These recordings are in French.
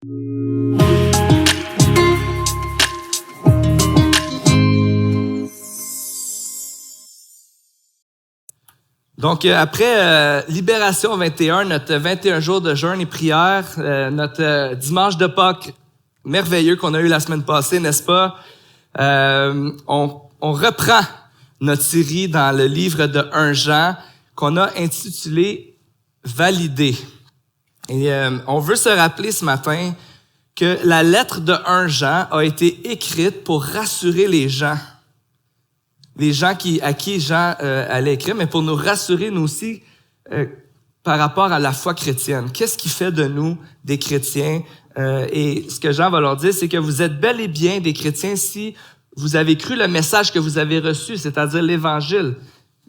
Donc, après Libération 21, notre 21 jours de jeûne et prière, notre dimanche de Pâques merveilleux qu'on a eu la semaine passée, n'est-ce pas? On reprend notre série dans le livre de 1 Jean qu'on a intitulé « Valider ». Et on veut se rappeler ce matin que la lettre de 1 Jean a été écrite pour rassurer les gens à qui Jean allait écrire, mais pour nous rassurer, nous aussi, par rapport à la foi chrétienne. Qu'est-ce qui fait de nous des chrétiens? Et ce que Jean va leur dire, c'est que vous êtes bel et bien des chrétiens si vous avez cru le message que vous avez reçu, c'est-à-dire l'Évangile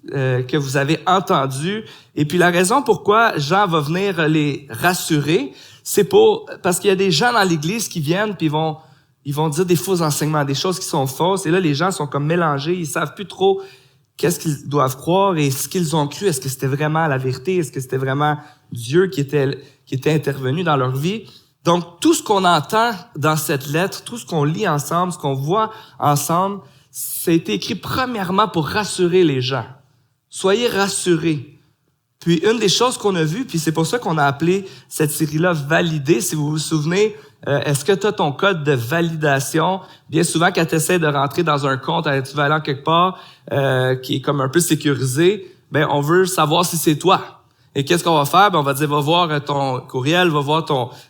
que vous avez entendu. Et puis la raison pourquoi Jean va venir les rassurer, c'est parce qu'il y a des gens dans l'Église qui viennent puis ils vont dire des faux enseignements, des choses qui sont fausses. Et là, les gens sont comme mélangés. Ils savent plus trop qu'est-ce qu'ils doivent croire et ce qu'ils ont cru. Est-ce que c'était vraiment la vérité? Est-ce que c'était vraiment Dieu qui était intervenu dans leur vie? Donc, tout ce qu'on entend dans cette lettre, tout ce qu'on lit ensemble, ce qu'on voit ensemble, ça a été écrit premièrement pour rassurer les gens. Soyez rassurés. Puis, une des choses qu'on a vues, puis c'est pour ça qu'on a appelé cette série-là « Valider », si vous vous souvenez, est-ce que tu as ton code de validation? Bien souvent, quand tu essaies de rentrer dans un compte à équivalent quelque part, qui est comme un peu sécurisé, ben on veut savoir si c'est toi. Et qu'est-ce qu'on va faire? Ben on va dire, va voir ton courriel, va voir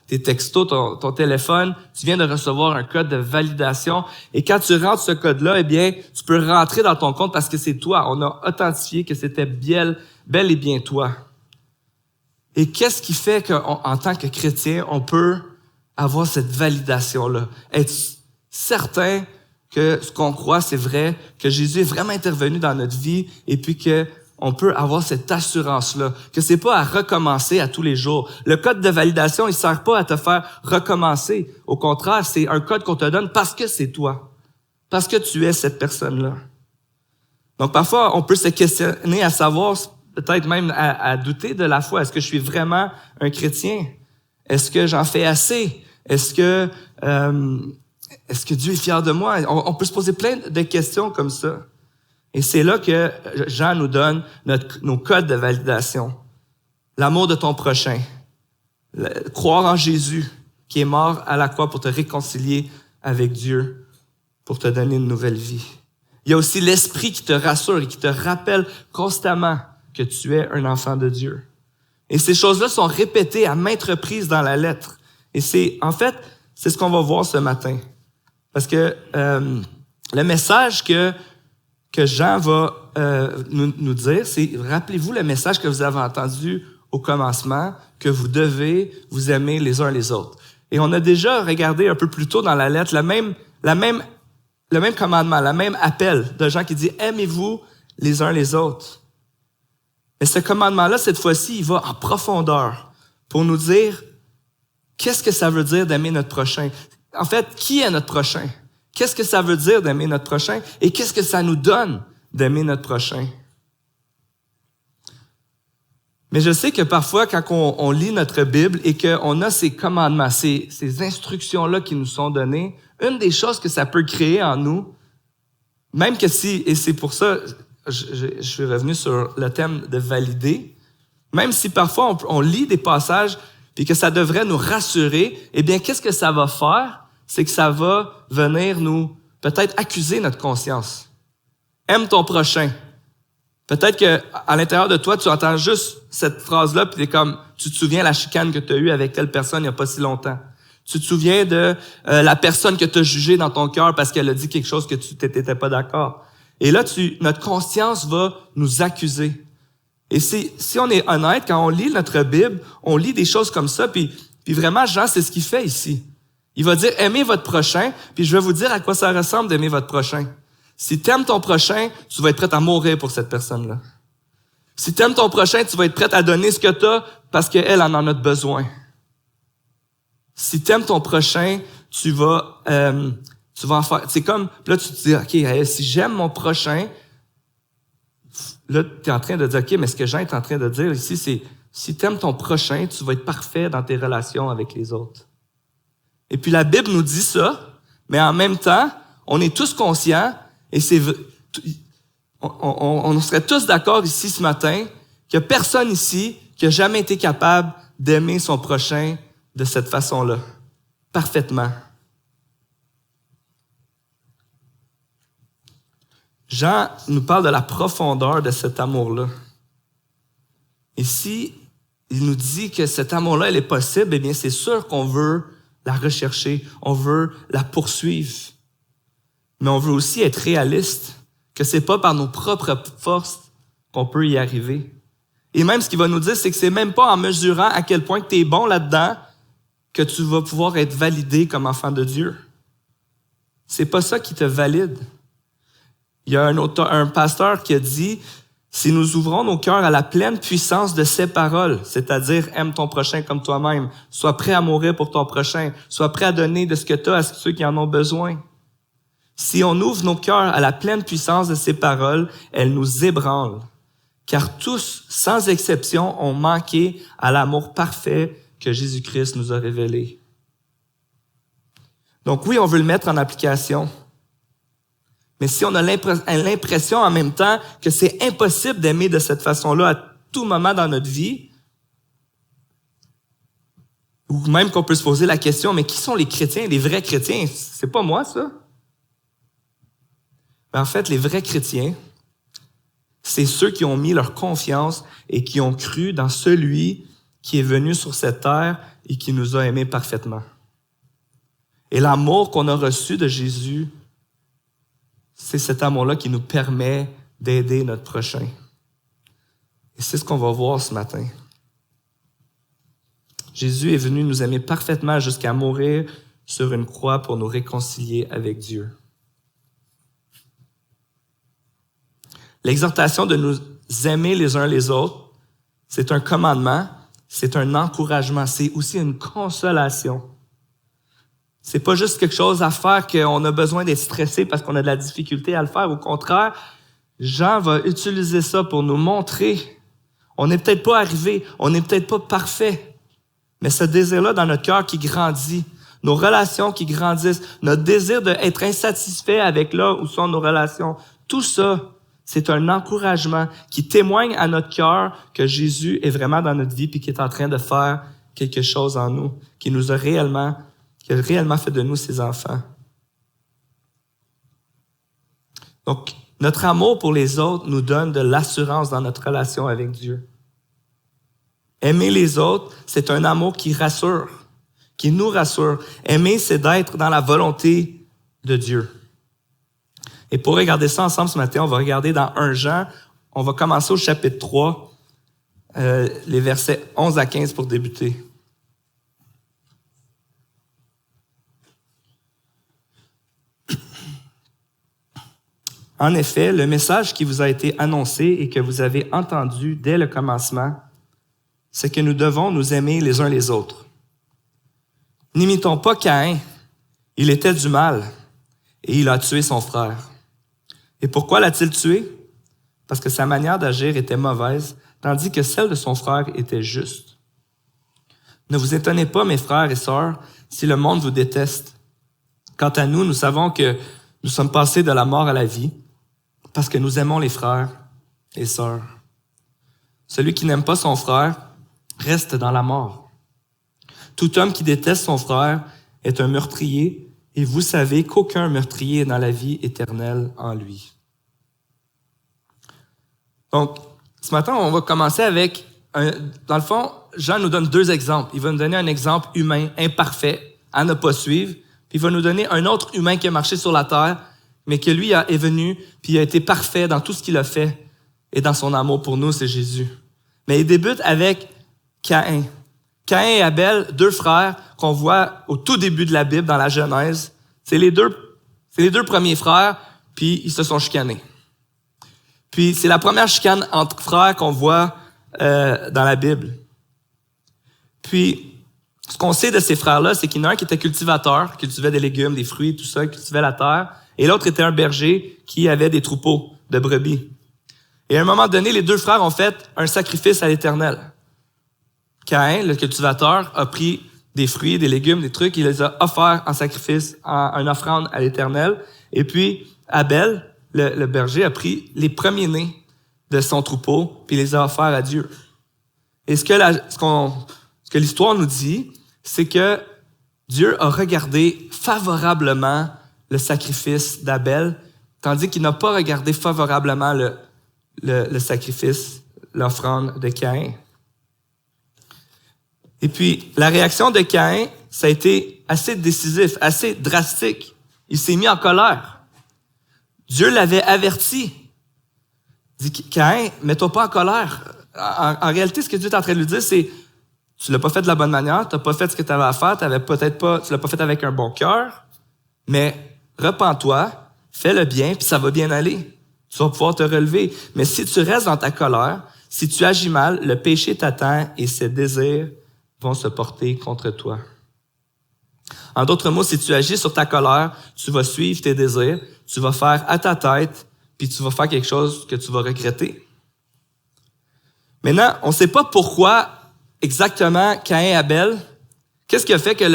tes textos, ton téléphone. Tu viens de recevoir un code de validation. Et quand tu rentres ce code-là, eh bien, tu peux rentrer dans ton compte parce que c'est toi. On a authentifié que c'était bel et bien toi. Et qu'est-ce qui fait qu'en tant que chrétien, on peut avoir cette validation-là? Être certain que ce qu'on croit, c'est vrai, que Jésus est vraiment intervenu dans notre vie et puis que on peut avoir cette assurance-là, que c'est pas à recommencer à tous les jours. Le code de validation, il sert pas à te faire recommencer. Au contraire, c'est un code qu'on te donne parce que c'est toi. Parce que tu es cette personne-là. Donc, parfois, on peut se questionner à savoir, peut-être même à douter de la foi. Est-ce que je suis vraiment un chrétien? Est-ce que j'en fais assez? Est-ce que Dieu est fier de moi? On peut se poser plein de questions comme ça. Et c'est là que Jean nous donne nos codes de validation. L'amour de ton prochain. Croire en Jésus, qui est mort à la croix pour te réconcilier avec Dieu, pour te donner une nouvelle vie. Il y a aussi l'Esprit qui te rassure et qui te rappelle constamment que tu es un enfant de Dieu. Et ces choses-là sont répétées à maintes reprises dans la lettre. Et c'est ce qu'on va voir ce matin. Parce que le message que Jean va nous dire, c'est rappelez-vous le message que vous avez entendu au commencement, que vous devez vous aimer les uns les autres. Et on a déjà regardé un peu plus tôt dans la lettre le même commandement, le même appel de Jean qui dit « Aimez-vous les uns les autres ». Mais ce commandement-là, cette fois-ci, il va en profondeur pour nous dire qu'est-ce que ça veut dire d'aimer notre prochain. En fait, qui est notre prochain? Qu'est-ce que ça veut dire d'aimer notre prochain? Et qu'est-ce que ça nous donne d'aimer notre prochain? Mais je sais que parfois, quand on lit notre Bible et qu'on a ces commandements, ces instructions-là qui nous sont données, une des choses que ça peut créer en nous, même que et c'est pour ça, je suis revenu sur le thème de valider, même si parfois on lit des passages et que ça devrait nous rassurer, eh bien, qu'est-ce que ça va faire? C'est que ça va venir nous, peut-être, accuser notre conscience. Aime ton prochain. Peut-être que à l'intérieur de toi, tu entends juste cette phrase-là, puis tu te souviens de la chicane que tu as eue avec telle personne il n'y a pas si longtemps. Tu te souviens de la personne que tu as jugée dans ton cœur parce qu'elle a dit quelque chose que tu n'étais pas d'accord. Et là, notre conscience va nous accuser. Et si on est honnête, quand on lit notre Bible, on lit des choses comme ça, puis vraiment, Jean, c'est ce qu'il fait ici. Il va dire, aimez votre prochain, puis je vais vous dire à quoi ça ressemble d'aimer votre prochain. Si tu aimes ton prochain, tu vas être prêt à mourir pour cette personne-là. Si tu aimes ton prochain, tu vas être prêt à donner ce que tu as parce qu'elle en a besoin. Si tu aimes ton prochain, tu vas en faire. C'est comme, là, tu te dis, OK, si j'aime mon prochain, là, tu es en train de dire, OK, mais ce que Jean est en train de dire ici, c'est, si tu aimes ton prochain, tu vas être parfait dans tes relations avec les autres. Et puis la Bible nous dit ça, mais en même temps, on est tous conscients, et on serait tous d'accord ici ce matin, qu'il n'y a personne ici qui a jamais été capable d'aimer son prochain de cette façon-là, parfaitement. Jean nous parle de la profondeur de cet amour-là. Et si il nous dit que cet amour-là, elle est possible, eh bien, c'est sûr qu'on veut la rechercher, on veut la poursuivre. Mais on veut aussi être réaliste, que c'est pas par nos propres forces qu'on peut y arriver. Et même ce qu'il va nous dire, c'est que c'est même pas en mesurant à quel point tu es bon là-dedans que tu vas pouvoir être validé comme enfant de Dieu. C'est pas ça qui te valide. Il y a un pasteur qui a dit, si nous ouvrons nos cœurs à la pleine puissance de ces paroles, c'est-à-dire aime ton prochain comme toi-même, sois prêt à mourir pour ton prochain, sois prêt à donner de ce que tu as à ceux qui en ont besoin. Si on ouvre nos cœurs à la pleine puissance de ces paroles, elles nous ébranlent. Car tous, sans exception, ont manqué à l'amour parfait que Jésus-Christ nous a révélé. Donc oui, on veut le mettre en application. Mais si on a l'impression en même temps que c'est impossible d'aimer de cette façon-là à tout moment dans notre vie, ou même qu'on peut se poser la question, mais qui sont les chrétiens, les vrais chrétiens? C'est pas moi, ça. Mais en fait, les vrais chrétiens, c'est ceux qui ont mis leur confiance et qui ont cru dans celui qui est venu sur cette terre et qui nous a aimés parfaitement. Et l'amour qu'on a reçu de Jésus, c'est cet amour-là qui nous permet d'aider notre prochain. Et c'est ce qu'on va voir ce matin. Jésus est venu nous aimer parfaitement jusqu'à mourir sur une croix pour nous réconcilier avec Dieu. L'exhortation de nous aimer les uns les autres, c'est un commandement, c'est un encouragement, c'est aussi une consolation. C'est pas juste quelque chose à faire qu'on a besoin d'être stressé parce qu'on a de la difficulté à le faire. Au contraire, Jean va utiliser ça pour nous montrer. On n'est peut-être pas arrivé, on n'est peut-être pas parfait, mais ce désir-là dans notre cœur qui grandit, nos relations qui grandissent, notre désir d'être insatisfait avec là où sont nos relations, tout ça, c'est un encouragement qui témoigne à notre cœur que Jésus est vraiment dans notre vie puis qu'il est en train de faire quelque chose en nous, qui a réellement fait de nous ses enfants. Donc, notre amour pour les autres nous donne de l'assurance dans notre relation avec Dieu. Aimer les autres, c'est un amour qui rassure, qui nous rassure. Aimer, c'est d'être dans la volonté de Dieu. Et pour regarder ça ensemble ce matin, on va regarder dans 1 Jean, on va commencer au chapitre 3, les versets 11 à 15 pour débuter. En effet, le message qui vous a été annoncé et que vous avez entendu dès le commencement, c'est que nous devons nous aimer les uns les autres. N'imitons pas Caïn, il était du mal et il a tué son frère. Et pourquoi l'a-t-il tué? Parce que sa manière d'agir était mauvaise, tandis que celle de son frère était juste. Ne vous étonnez pas, mes frères et sœurs, si le monde vous déteste. Quant à nous, nous savons que nous sommes passés de la mort à la vie, parce que nous aimons les frères et sœurs. Celui qui n'aime pas son frère reste dans la mort. Tout homme qui déteste son frère est un meurtrier, et vous savez qu'aucun meurtrier n'a la vie éternelle en lui. Donc, ce matin, on va commencer avec, dans le fond, Jean nous donne 2 exemples. Il va nous donner un exemple humain, imparfait, à ne pas suivre, puis il va nous donner un autre humain qui a marché sur la terre, mais que lui est venu, puis il a été parfait dans tout ce qu'il a fait, et dans son amour pour nous, c'est Jésus. Mais il débute avec Caïn. Caïn et Abel, 2 frères qu'on voit au tout début de la Bible, dans la Genèse. C'est les deux premiers frères, puis ils se sont chicanés. Puis c'est la première chicane entre frères qu'on voit dans la Bible. Puis, ce qu'on sait de ces frères-là, c'est qu'il y en a un qui était cultivateur, cultivait des légumes, des fruits, tout ça, cultivait la terre, et l'autre était un berger qui avait des troupeaux de brebis. Et à un moment donné, les 2 frères ont fait un sacrifice à l'Éternel. Caïn, le cultivateur, a pris des fruits, des légumes, des trucs. Il les a offerts en sacrifice, en offrande à l'Éternel. Et puis, Abel, le berger, a pris les premiers-nés de son troupeau, puis les a offerts à Dieu. Et ce que l'histoire nous dit, c'est que Dieu a regardé favorablement le sacrifice d'Abel, tandis qu'il n'a pas regardé favorablement le sacrifice, l'offrande de Caïn. Et puis, la réaction de Caïn, ça a été assez décisif, assez drastique. Il s'est mis en colère. Dieu l'avait averti. Il dit, Caïn, mets-toi pas en colère. En réalité, ce que Dieu est en train de lui dire, c'est, tu l'as pas fait de la bonne manière, tu n'as pas fait ce que tu avais à faire, tu l'as pas fait avec un bon cœur, mais repens-toi, fais le bien, puis ça va bien aller. Tu vas pouvoir te relever. Mais si tu restes dans ta colère, si tu agis mal, le péché t'attend et ses désirs vont se porter contre toi. En d'autres mots, si tu agis sur ta colère, tu vas suivre tes désirs, tu vas faire à ta tête, puis tu vas faire quelque chose que tu vas regretter. Maintenant, on ne sait pas pourquoi exactement Caïn et Abel, qu'est-ce qui a fait que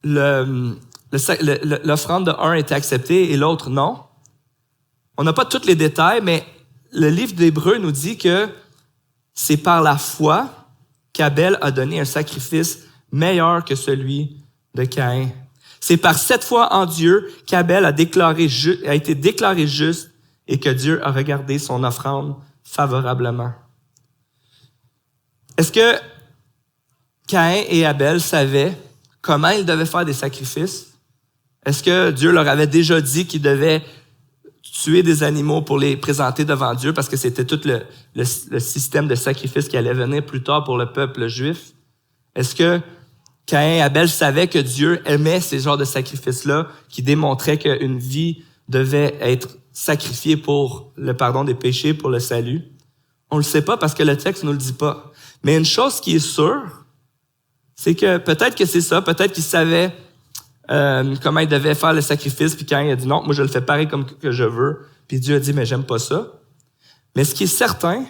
l'offrande de un était acceptée et l'autre non. On n'a pas tous les détails, mais le livre d'Hébreux nous dit que c'est par la foi qu'Abel a donné un sacrifice meilleur que celui de Caïn. C'est par cette foi en Dieu qu'Abel a été déclaré juste et que Dieu a regardé son offrande favorablement. Est-ce que Caïn et Abel savaient comment ils devaient faire des sacrifices? Est-ce que Dieu leur avait déjà dit qu'ils devaient tuer des animaux pour les présenter devant Dieu parce que c'était tout le système de sacrifice qui allait venir plus tard pour le peuple juif? Est-ce que Caïn et Abel savaient que Dieu aimait ces genres de sacrifices-là qui démontraient qu'une vie devait être sacrifiée pour le pardon des péchés, pour le salut? On le sait pas parce que le texte nous le dit pas. Mais une chose qui est sûre, c'est que peut-être que c'est ça, peut-être qu'ils savaient comment ils devaient faire le sacrifice, puis Caïn a dit non, moi je le fais pareil comme que je veux, puis Dieu a dit mais j'aime pas ça. Mais ce qui est certain,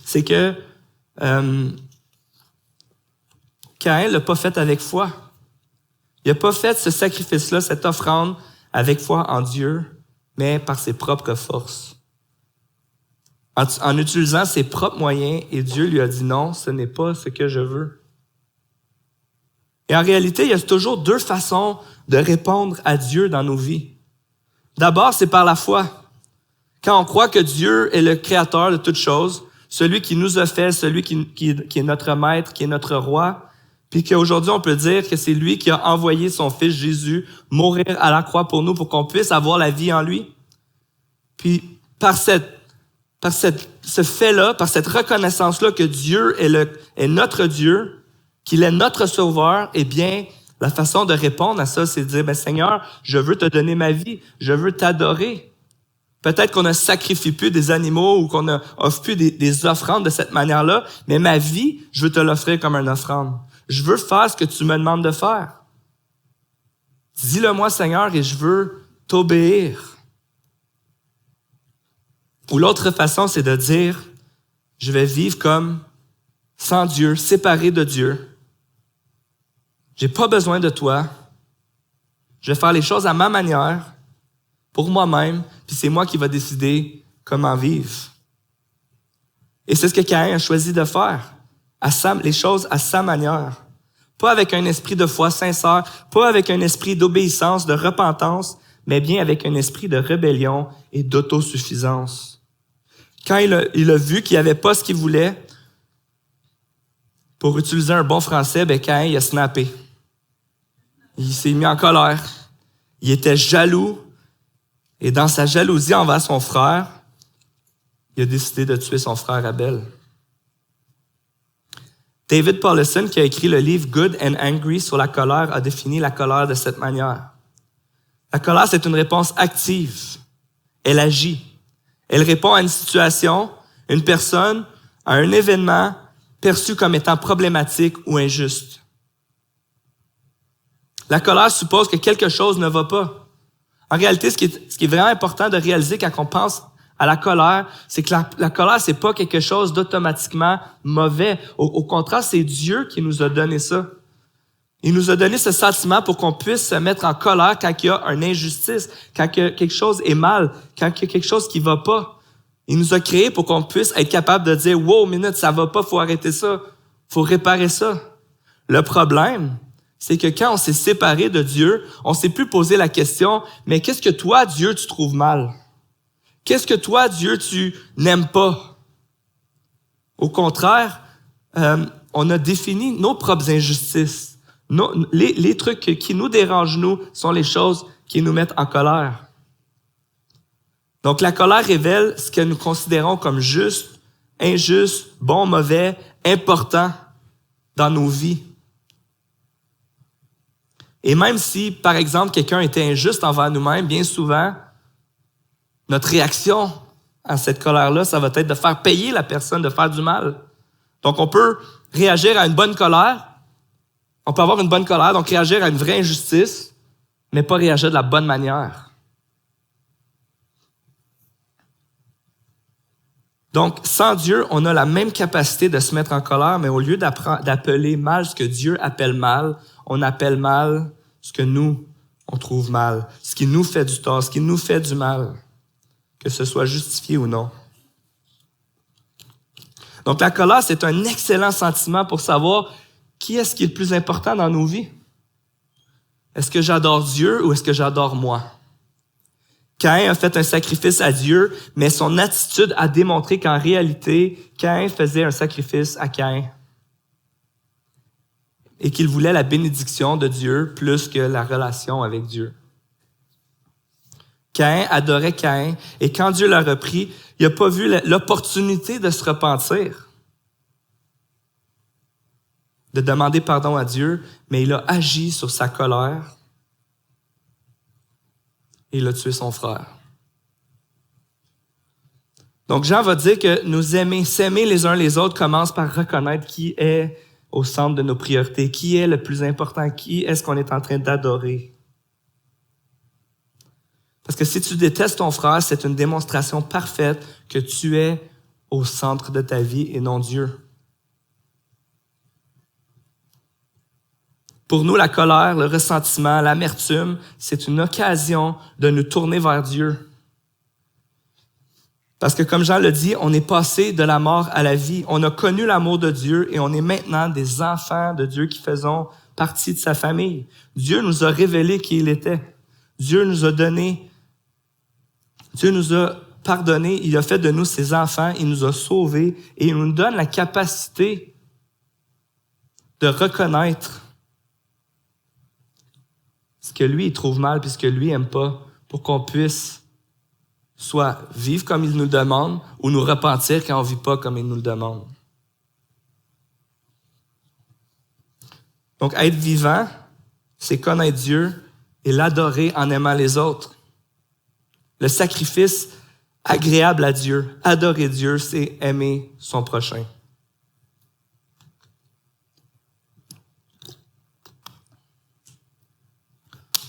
c'est que Caïn l'a pas fait avec foi. Il a pas fait ce sacrifice-là, cette offrande avec foi en Dieu, mais par ses propres forces. En utilisant ses propres moyens, et Dieu lui a dit non, ce n'est pas ce que je veux. Et en réalité, il y a toujours deux façons de répondre à Dieu dans nos vies. D'abord, c'est par la foi. Quand on croit que Dieu est le créateur de toutes choses, celui qui nous a fait, celui qui est notre maître, qui est notre roi, puis qu'aujourd'hui, on peut dire que c'est lui qui a envoyé son fils Jésus mourir à la croix pour nous, pour qu'on puisse avoir la vie en lui. Puis, par ce fait-là, par cette reconnaissance-là que Dieu est notre Dieu, qu'il est notre sauveur, eh bien, la façon de répondre à ça, c'est de dire, ben, Seigneur, je veux te donner ma vie, je veux t'adorer. Peut-être qu'on ne sacrifie plus des animaux ou qu'on n'offre plus des offrandes de cette manière-là, mais ma vie, je veux te l'offrir comme une offrande. Je veux faire ce que tu me demandes de faire. Dis-le-moi, Seigneur, et je veux t'obéir. Ou l'autre façon, c'est de dire, je vais vivre comme sans Dieu, séparé de Dieu. J'ai pas besoin de toi. Je vais faire les choses à ma manière, pour moi-même, puis c'est moi qui va décider comment vivre. Et c'est ce que Caïn a choisi de faire, les choses à sa manière. Pas avec un esprit de foi sincère, pas avec un esprit d'obéissance, de repentance, mais bien avec un esprit de rébellion et d'autosuffisance. Quand il a vu qu'il n'y avait pas ce qu'il voulait, pour utiliser un bon français, ben Caïn, il a snappé. Il s'est mis en colère. Il était jaloux. Et dans sa jalousie envers son frère, il a décidé de tuer son frère Abel. David Powlison, qui a écrit le livre Good and Angry sur la colère, a défini la colère de cette manière. La colère, c'est une réponse active. Elle agit. Elle répond à une situation, une personne, à un événement perçu comme étant problématique ou injuste. La colère suppose que quelque chose ne va pas. En réalité, ce qui est vraiment important de réaliser quand on pense à la colère, c'est que la colère, c'est pas quelque chose d'automatiquement mauvais. Au contraire, c'est Dieu qui nous a donné ça. Il nous a donné ce sentiment pour qu'on puisse se mettre en colère quand il y a une injustice, quand quelque chose est mal, quand il y a quelque chose qui va pas. Il nous a créé pour qu'on puisse être capable de dire « Wow, minute, ça va pas, faut arrêter ça, faut réparer ça ». Le problème, c'est que quand on s'est séparé de Dieu, on s'est plus posé la question « Mais qu'est-ce que toi, Dieu, tu trouves mal? Qu'est-ce que toi, Dieu, tu n'aimes pas? » Au contraire, on a défini nos propres injustices. Les trucs qui nous dérangent, nous, sont les choses qui nous mettent en colère. Donc, la colère révèle ce que nous considérons comme juste, injuste, bon, mauvais, important dans nos vies. Et même si, par exemple, quelqu'un était injuste envers nous-mêmes, bien souvent, notre réaction à cette colère-là, ça va être de faire payer la personne, de faire du mal. Donc, on peut réagir à une bonne colère. On peut avoir une bonne colère, donc réagir à une vraie injustice, mais pas réagir de la bonne manière. Donc, sans Dieu, on a la même capacité de se mettre en colère, mais au lieu d'appeler mal ce que Dieu appelle mal, on appelle mal ce que nous, on trouve mal, ce qui nous fait du tort, ce qui nous fait du mal, que ce soit justifié ou non. Donc, la colère, c'est un excellent sentiment pour savoir qui est-ce qui est le plus important dans nos vies. Est-ce que j'adore Dieu ou est-ce que j'adore moi? Caïn a fait un sacrifice à Dieu, mais son attitude a démontré qu'en réalité, Caïn faisait un sacrifice à Caïn. Et qu'il voulait la bénédiction de Dieu plus que la relation avec Dieu. Caïn adorait Caïn, et quand Dieu l'a repris, il n'a pas vu l'opportunité de se repentir, de demander pardon à Dieu, mais il a agi sur sa colère et il a tué son frère. Donc Jean va dire que s'aimer les uns les autres commence par reconnaître qui est au centre de nos priorités, qui est le plus important, qui est-ce qu'on est en train d'adorer. Parce que si tu détestes ton frère, c'est une démonstration parfaite que tu es au centre de ta vie et non Dieu. Pour nous, la colère, le ressentiment, l'amertume, c'est une occasion de nous tourner vers Dieu. Parce que comme Jean le dit, on est passé de la mort à la vie. On a connu l'amour de Dieu et on est maintenant des enfants de Dieu qui faisons partie de sa famille. Dieu nous a révélé qui il était. Dieu nous a pardonné. Il a fait de nous ses enfants. Il nous a sauvés et il nous donne la capacité de reconnaître ce que lui, il trouve mal puis ce que lui, aime pas, pour qu'on puisse soit vivre comme il nous demande ou nous repentir quand on vit pas comme il nous le demande. Donc, être vivant, c'est connaître Dieu et l'adorer en aimant les autres. Le sacrifice agréable à Dieu, adorer Dieu, c'est aimer son prochain.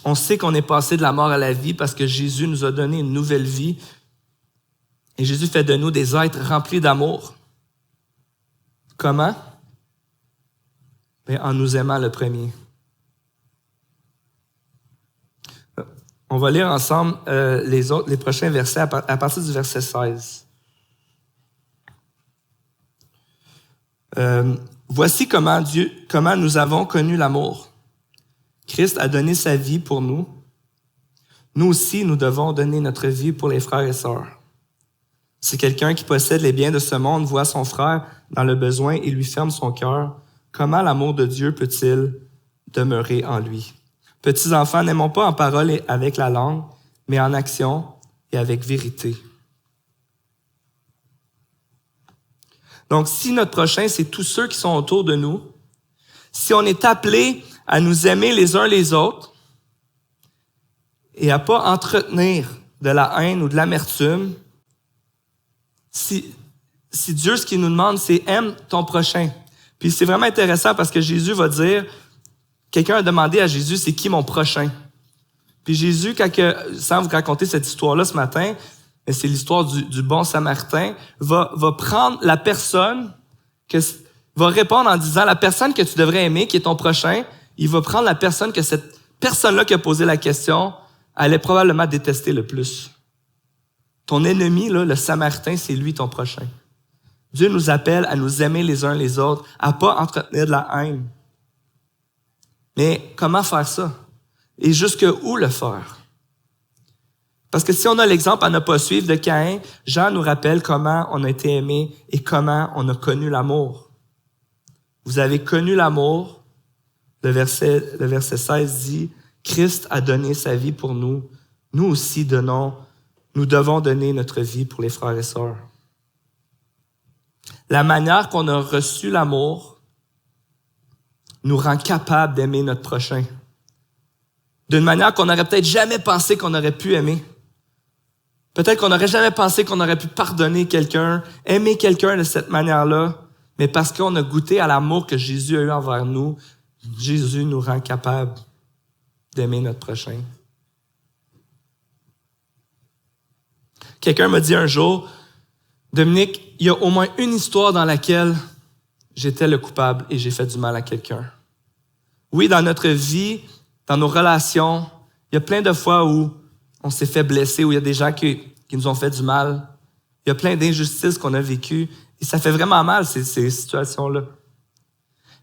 On sait qu'on est passé de la mort à la vie parce que Jésus nous a donné une nouvelle vie. Et Jésus fait de nous des êtres remplis d'amour. Comment? En nous aimant le premier. On va lire ensemble les prochains versets à partir du verset 16. Voici comment nous avons connu l'amour. Christ a donné sa vie pour nous. Nous aussi, nous devons donner notre vie pour les frères et sœurs. Si quelqu'un qui possède les biens de ce monde voit son frère dans le besoin et lui ferme son cœur, comment l'amour de Dieu peut-il demeurer en lui? Petits enfants, n'aimons pas en parole et avec la langue, mais en action et avec vérité. Donc, si notre prochain, c'est tous ceux qui sont autour de nous, si on est appelé à nous aimer les uns les autres et à pas entretenir de la haine ou de l'amertume, si Dieu, ce qu'il nous demande, c'est aime ton prochain. Puis c'est vraiment intéressant parce que Jésus va dire, quelqu'un a demandé à Jésus, c'est qui mon prochain? Puis Jésus, sans vous raconter cette histoire-là ce matin, mais c'est l'histoire du bon Samaritain, va prendre la personne, va répondre en disant, la personne que tu devrais aimer, qui est ton prochain, il va prendre la personne que cette personne-là qui a posé la question allait probablement détester le plus. Ton ennemi, là, le Samaritain, c'est lui ton prochain. Dieu nous appelle à nous aimer les uns les autres, à pas entretenir de la haine. Mais comment faire ça? Et jusqu'où le faire? Parce que si on a l'exemple à ne pas suivre de Caïn, Jean nous rappelle comment on a été aimé et comment on a connu l'amour. Vous avez connu l'amour. Le verset 16 dit, Christ a donné sa vie pour nous. Nous aussi nous devons donner notre vie pour les frères et sœurs. La manière qu'on a reçu l'amour nous rend capable d'aimer notre prochain. D'une manière qu'on n'aurait peut-être jamais pensé qu'on aurait pu aimer. Peut-être qu'on n'aurait jamais pensé qu'on aurait pu pardonner quelqu'un, aimer quelqu'un de cette manière-là, mais parce qu'on a goûté à l'amour que Jésus a eu envers nous, Jésus nous rend capable d'aimer notre prochain. Quelqu'un m'a dit un jour, Dominique, il y a au moins une histoire dans laquelle j'étais le coupable et j'ai fait du mal à quelqu'un. Oui, dans notre vie, dans nos relations, il y a plein de fois où on s'est fait blesser, où il y a des gens qui nous ont fait du mal. Il y a plein d'injustices qu'on a vécues et ça fait vraiment mal, ces situations-là.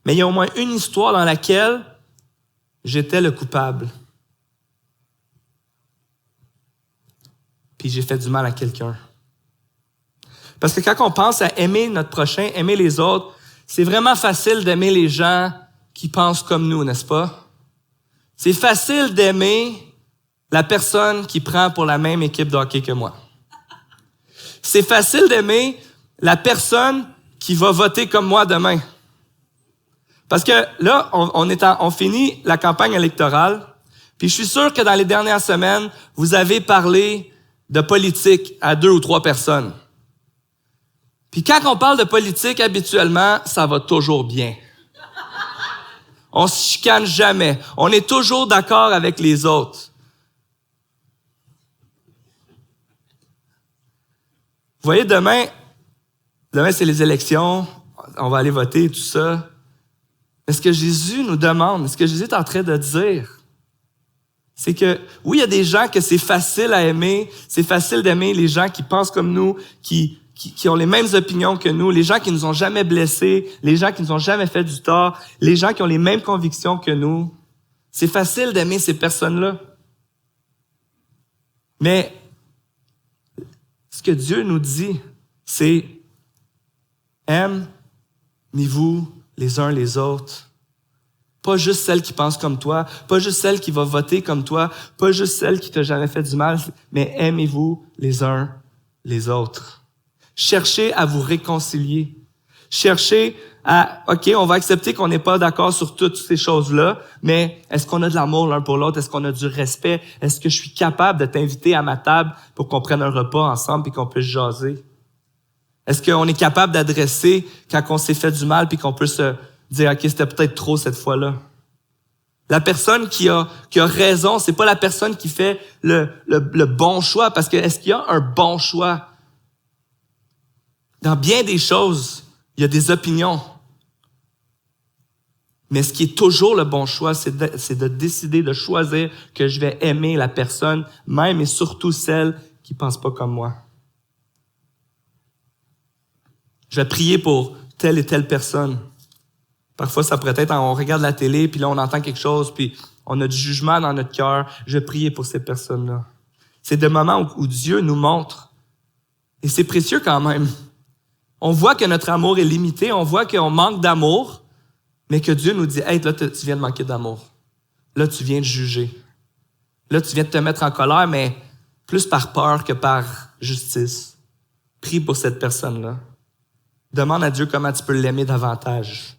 Mais il y a au moins une histoire dans laquelle j'étais le coupable. Puis j'ai fait du mal à quelqu'un. Parce que quand on pense à aimer notre prochain, aimer les autres, c'est vraiment facile d'aimer les gens qui pensent comme nous, n'est-ce pas? C'est facile d'aimer la personne qui prend pour la même équipe de hockey que moi. C'est facile d'aimer la personne qui va voter comme moi demain. Parce que là, on finit la campagne électorale, puis je suis sûr que dans les dernières semaines, vous avez parlé de politique à 2 ou 3 personnes. Puis quand on parle de politique, habituellement, ça va toujours bien. On se chicane jamais. On est toujours d'accord avec les autres. Vous voyez, demain, c'est les élections, on va aller voter, tout ça. Mais ce que Jésus nous demande, ce que Jésus est en train de dire, c'est que, oui, il y a des gens que c'est facile à aimer, c'est facile d'aimer les gens qui pensent comme nous, qui ont les mêmes opinions que nous, les gens qui nous ont jamais blessés, les gens qui nous ont jamais fait du tort, les gens qui ont les mêmes convictions que nous. C'est facile d'aimer ces personnes-là. Mais ce que Dieu nous dit, c'est aimez-vous les uns les autres. Pas juste celle qui pense comme toi, pas juste celle qui va voter comme toi, pas juste celle qui t'a jamais fait du mal, mais aimez-vous les uns les autres. Cherchez à vous réconcilier. Cherchez à, OK, on va accepter qu'on n'est pas d'accord sur toutes ces choses-là, mais est-ce qu'on a de l'amour l'un pour l'autre? Est-ce qu'on a du respect? Est-ce que je suis capable de t'inviter à ma table pour qu'on prenne un repas ensemble et qu'on puisse jaser? Est-ce qu'on est capable d'adresser quand on s'est fait du mal puis qu'on peut se dire, OK, c'était peut-être trop cette fois-là? La personne qui a raison, c'est pas la personne qui fait le bon choix, parce que est-ce qu'il y a un bon choix? Dans bien des choses, il y a des opinions. Mais ce qui est toujours le bon choix, c'est de décider, de choisir que je vais aimer la personne, même et surtout celle qui ne pense pas comme moi. Je vais prier pour telle et telle personne. Parfois, ça pourrait être, on regarde la télé, puis là, on entend quelque chose, puis on a du jugement dans notre cœur. Je vais prier pour ces personnes-là. C'est des moments où Dieu nous montre. Et c'est précieux quand même. On voit que notre amour est limité, on voit qu'on manque d'amour, mais que Dieu nous dit, « Hey, là, tu viens de manquer d'amour. Là, tu viens de juger. Là, tu viens de te mettre en colère, mais plus par peur que par justice. Prie pour cette personne-là. Demande à Dieu comment tu peux l'aimer davantage. »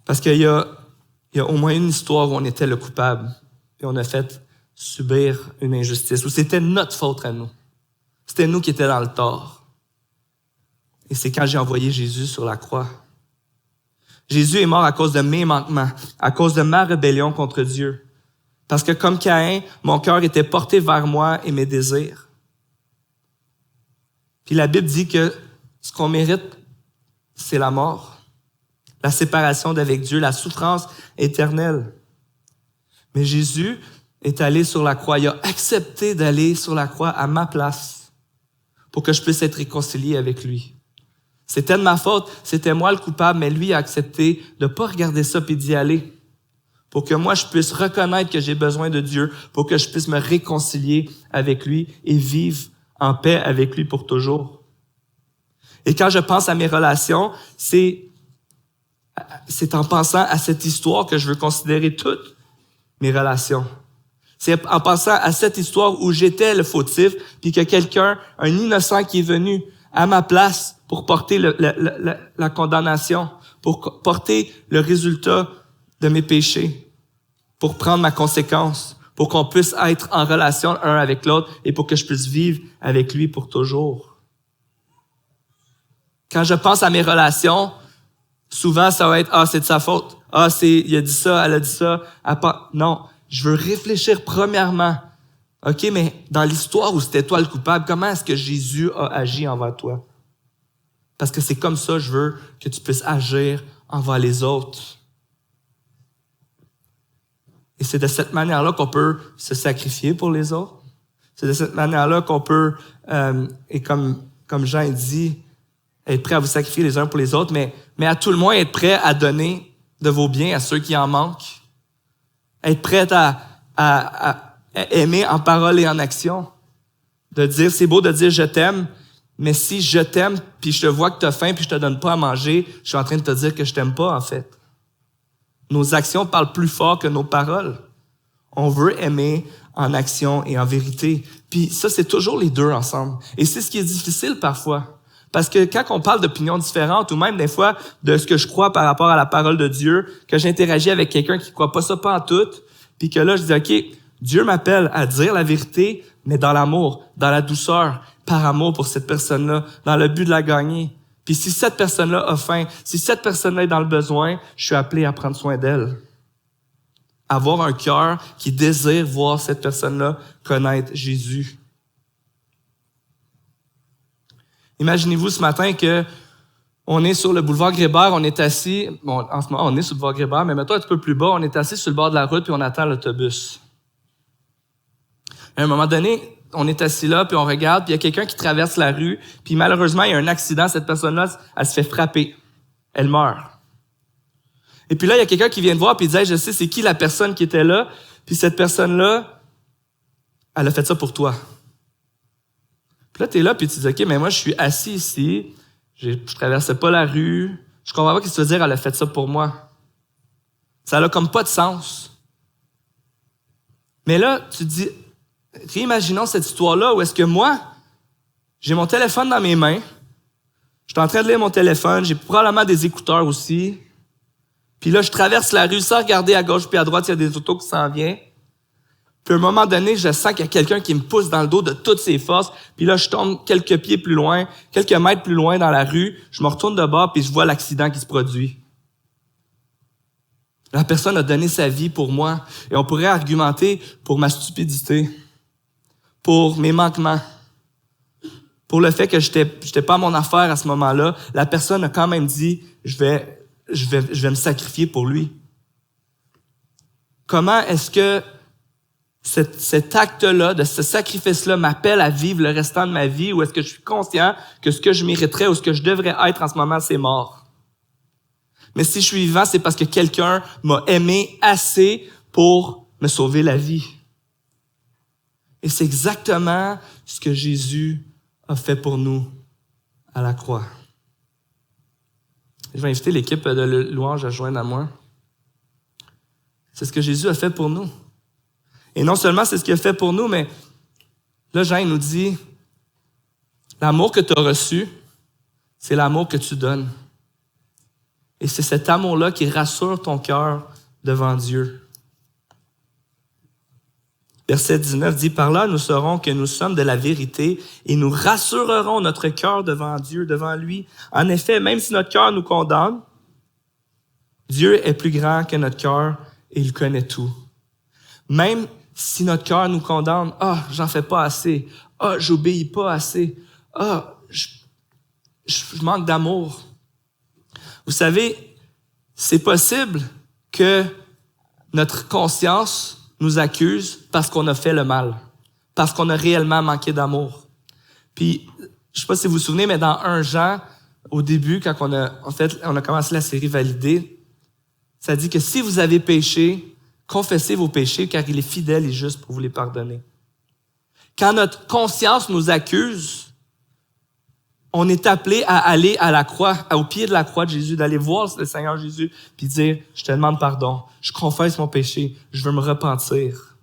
Parce qu'il y a au moins une histoire où on était le coupable et on a fait subir une injustice, où c'était notre faute à nous. C'était nous qui étions dans le tort. Et c'est quand j'ai envoyé Jésus sur la croix. Jésus est mort à cause de mes manquements, à cause de ma rébellion contre Dieu. Parce que comme Caïn, mon cœur était porté vers moi et mes désirs. Puis la Bible dit que ce qu'on mérite, c'est la mort, la séparation d'avec Dieu, la souffrance éternelle. Mais Jésus est allé sur la croix. Il a accepté d'aller sur la croix à ma place pour que je puisse être réconcilié avec lui. C'était de ma faute, c'était moi le coupable, mais lui a accepté de ne pas regarder ça puis d'y aller pour que moi je puisse reconnaître que j'ai besoin de Dieu, pour que je puisse me réconcilier avec lui et vivre en paix avec lui pour toujours. Et quand je pense à mes relations, c'est en pensant à cette histoire que je veux considérer toutes mes relations. C'est en pensant à cette histoire où j'étais le fautif, puis que quelqu'un, un innocent qui est venu à ma place pour porter la condamnation, pour porter le résultat de mes péchés, pour prendre ma conséquence, pour qu'on puisse être en relation un avec l'autre et pour que je puisse vivre avec lui pour toujours. Quand je pense à mes relations, souvent ça va être « Ah, c'est de sa faute. Ah, il a dit ça, elle a dit ça. » Non, je veux réfléchir premièrement. OK, mais dans l'histoire où c'était toi le coupable, comment est-ce que Jésus a agi envers toi? Parce que c'est comme ça, je veux que tu puisses agir envers les autres. Et c'est de cette manière-là qu'on peut se sacrifier pour les autres. C'est de cette manière-là qu'on peut, et comme Jean dit, être prêt à vous sacrifier les uns pour les autres, mais à tout le moins être prêt à donner de vos biens à ceux qui en manquent. Être prêt à aimer en parole et en action. De dire, c'est beau de dire je t'aime, mais si je t'aime, puis je te vois que tu as faim, puis je te donne pas à manger, je suis en train de te dire que je t'aime pas, en fait. Nos actions parlent plus fort que nos paroles. On veut aimer en action et en vérité. Puis ça, c'est toujours les deux ensemble. Et c'est ce qui est difficile parfois. Parce que quand on parle d'opinions différentes, ou même des fois de ce que je crois par rapport à la parole de Dieu, que j'interagis avec quelqu'un qui croit pas ça pas en tout, puis que là, je dis, OK, Dieu m'appelle à dire la vérité, mais dans l'amour, dans la douceur, par amour pour cette personne-là, dans le but de la gagner. Puis si cette personne-là a faim, si cette personne-là est dans le besoin, je suis appelé à prendre soin d'elle. Avoir un cœur qui désire voir cette personne-là connaître Jésus. Imaginez-vous ce matin que on est sur le boulevard Grébert, on est assis, bon, en ce moment on est sur le boulevard Grébert, mais mettons un petit peu plus bas, on est assis sur le bord de la route puis on attend l'autobus. À un moment donné, on est assis là, puis on regarde, puis il y a quelqu'un qui traverse la rue, puis malheureusement, il y a un accident, cette personne-là, elle se fait frapper. Elle meurt. Et puis là, il y a quelqu'un qui vient de voir, puis il dit, hey, je sais c'est qui la personne qui était là, puis cette personne-là, elle a fait ça pour toi. Puis là, t'es là, puis tu dis, OK, mais moi, je suis assis ici, je traversais pas la rue, je comprends pas ce que tu veux dire, elle a fait ça pour moi. Ça a comme pas de sens. Mais là, tu te dis, réimaginons cette histoire-là où est-ce que moi, j'ai mon téléphone dans mes mains, je suis en train de lire mon téléphone, j'ai probablement des écouteurs aussi, puis là, je traverse la rue sans regarder à gauche puis à droite, il y a des autos qui s'en viennent. Puis à un moment donné, je sens qu'il y a quelqu'un qui me pousse dans le dos de toutes ses forces, puis là, je tombe quelques pieds plus loin, quelques mètres plus loin dans la rue, je me retourne de bord puis je vois l'accident qui se produit. La personne a donné sa vie pour moi, et on pourrait argumenter pour ma stupidité, pour mes manquements, pour le fait que j'étais pas à mon affaire à ce moment-là. La personne a quand même dit, je vais me sacrifier pour lui. Comment est-ce que cet acte-là, de ce sacrifice-là m'appelle à vivre le restant de ma vie, ou est-ce que je suis conscient que ce que je mériterais ou ce que je devrais être en ce moment, c'est mort? Mais si je suis vivant, c'est parce que quelqu'un m'a aimé assez pour me sauver la vie. Et c'est exactement ce que Jésus a fait pour nous à la croix. Je vais inviter l'équipe de louange à joindre à moi. C'est ce que Jésus a fait pour nous. Et non seulement c'est ce qu'il a fait pour nous, mais là, Jean nous dit, l'amour que tu as reçu, c'est l'amour que tu donnes. Et c'est cet amour-là qui rassure ton cœur devant Dieu. Verset 19 dit, « Par là, nous saurons que nous sommes de la vérité et nous rassurerons notre cœur devant Dieu, devant lui. En effet, même si notre cœur nous condamne, Dieu est plus grand que notre cœur et il connaît tout. » Même si notre cœur nous condamne, « Ah, j'en fais pas assez. Ah, j'obéis pas assez. Ah, je manque d'amour. » Vous savez, c'est possible que notre conscience nous accuse parce qu'on a fait le mal, parce qu'on a réellement manqué d'amour. Puis, je sais pas si vous vous souvenez, mais dans 1 Jean, au début, quand on a commencé la série Validée, ça dit que si vous avez péché, confessez vos péchés, car il est fidèle et juste pour vous les pardonner. Quand notre conscience nous accuse, on est appelé à aller à la croix, au pied de la croix de Jésus, d'aller voir le Seigneur Jésus, puis dire, je te demande pardon, je confesse mon péché, je veux me repentir.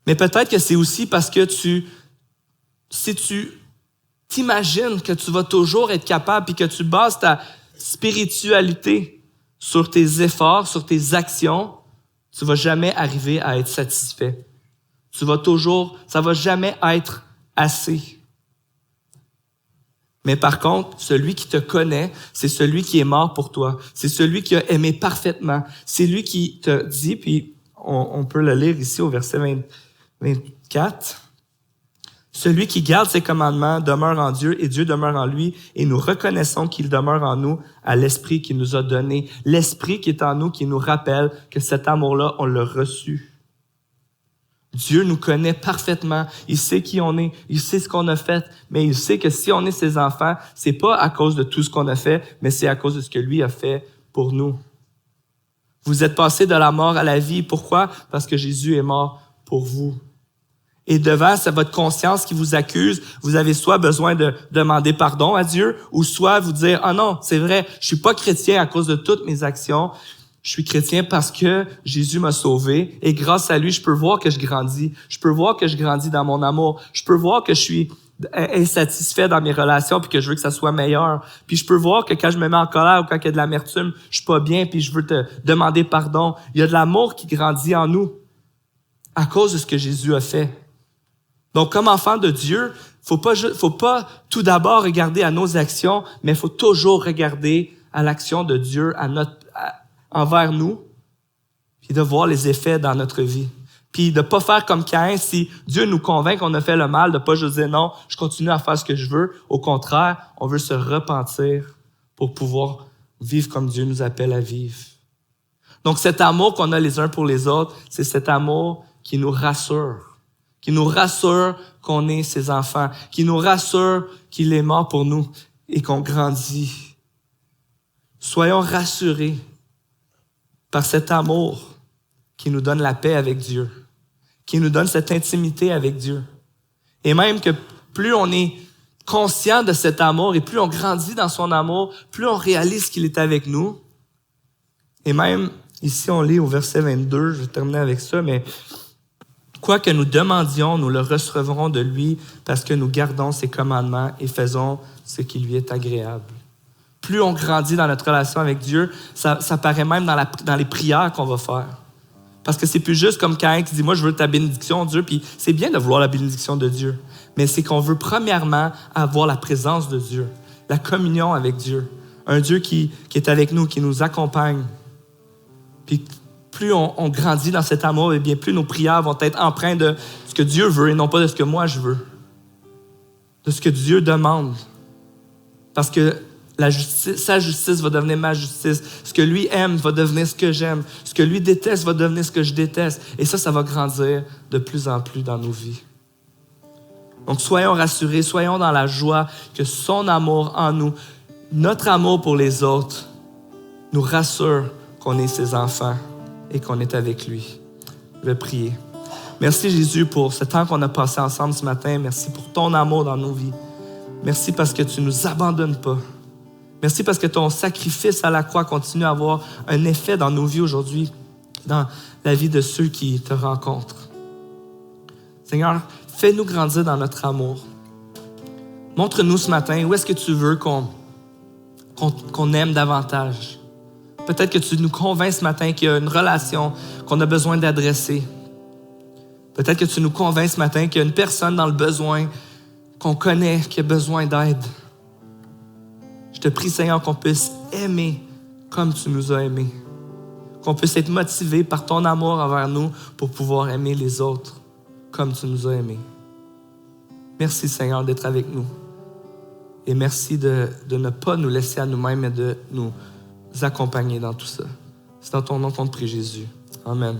Mais peut-être que c'est aussi parce que si tu t'imagines que tu vas toujours être capable, puis que tu bases ta spiritualité sur tes efforts, sur tes actions, tu vas jamais arriver à être satisfait. Ça va jamais être assez. Mais par contre, celui qui te connaît, c'est celui qui est mort pour toi. C'est celui qui a aimé parfaitement. C'est lui qui te dit, puis on peut le lire ici au verset 24. Celui qui garde ses commandements demeure en Dieu et Dieu demeure en lui, et nous reconnaissons qu'il demeure en nous à l'Esprit qu'il nous a donné. L'Esprit qui est en nous, qui nous rappelle que cet amour-là, on l'a reçu. Dieu nous connaît parfaitement. Il sait qui on est. Il sait ce qu'on a fait. Mais il sait que si on est ses enfants, c'est pas à cause de tout ce qu'on a fait, mais c'est à cause de ce que lui a fait pour nous. Vous êtes passés de la mort à la vie. Pourquoi? Parce que Jésus est mort pour vous. Et devant, c'est votre conscience qui vous accuse. Vous avez soit besoin de demander pardon à Dieu, ou soit vous dire, « Ah non, c'est vrai, je suis pas chrétien à cause de toutes mes actions. Je suis chrétien parce que Jésus m'a sauvé. Et grâce à lui, je peux voir que je grandis. Je peux voir que je grandis dans mon amour. Je peux voir que je suis insatisfait dans mes relations puis que je veux que ça soit meilleur. Puis je peux voir que quand je me mets en colère ou quand il y a de l'amertume, je suis pas bien puis je veux te demander pardon. Il y a de l'amour qui grandit en nous à cause de ce que Jésus a fait. Donc, comme enfant de Dieu, faut pas tout d'abord regarder à nos actions, mais faut toujours regarder à l'action de Dieu, envers nous, puis de voir les effets dans notre vie. Puis de pas faire comme Caïn, si Dieu nous convainc qu'on a fait le mal, de pas juste dire non, je continue à faire ce que je veux. Au contraire, on veut se repentir pour pouvoir vivre comme Dieu nous appelle à vivre. Donc cet amour qu'on a les uns pour les autres, c'est cet amour qui nous rassure qu'on est ses enfants, qui nous rassure qu'il est mort pour nous et qu'on grandit. Soyons rassurés par cet amour qui nous donne la paix avec Dieu, qui nous donne cette intimité avec Dieu. Et même que plus on est conscient de cet amour et plus on grandit dans son amour, plus on réalise qu'il est avec nous. Et même, ici on lit au verset 22, je vais terminer avec ça, mais quoi que nous demandions, nous le recevrons de lui parce que nous gardons ses commandements et faisons ce qui lui est agréable. Plus on grandit dans notre relation avec Dieu, ça paraît même dans les prières qu'on va faire. Parce que c'est plus juste comme Caïn qui dit « Moi, je veux ta bénédiction, Dieu. » Puis c'est bien de vouloir la bénédiction de Dieu. Mais c'est qu'on veut premièrement avoir la présence de Dieu, la communion avec Dieu. Un Dieu qui est avec nous, qui nous accompagne. Puis plus on grandit dans cet amour, et bien plus nos prières vont être empreintes de ce que Dieu veut et non pas de ce que moi je veux. De ce que Dieu demande. Parce que sa justice va devenir ma justice. Ce que lui aime va devenir ce que j'aime. Ce que lui déteste va devenir ce que je déteste. Et ça va grandir de plus en plus dans nos vies. Donc, soyons rassurés, soyons dans la joie que son amour en nous, notre amour pour les autres, nous rassure qu'on est ses enfants et qu'on est avec lui. Je vais prier. Merci Jésus pour ce temps qu'on a passé ensemble ce matin. Merci pour ton amour dans nos vies. Merci parce que tu ne nous abandonnes pas. Merci parce que ton sacrifice à la croix continue à avoir un effet dans nos vies aujourd'hui, dans la vie de ceux qui te rencontrent. Seigneur, fais-nous grandir dans notre amour. Montre-nous ce matin où est-ce que tu veux qu'on aime davantage. Peut-être que tu nous convaincs ce matin qu'il y a une relation qu'on a besoin d'adresser. Peut-être que tu nous convaincs ce matin qu'il y a une personne dans le besoin qu'on connaît, qui a besoin d'aide. Je te prie, Seigneur, qu'on puisse aimer comme tu nous as aimés. qu'on puisse être motivé par ton amour envers nous pour pouvoir aimer les autres comme tu nous as aimés. Merci Seigneur d'être avec nous. Et merci de ne pas nous laisser à nous-mêmes, mais de nous accompagner dans tout ça. C'est dans ton nom qu'on te prie, Jésus. Amen.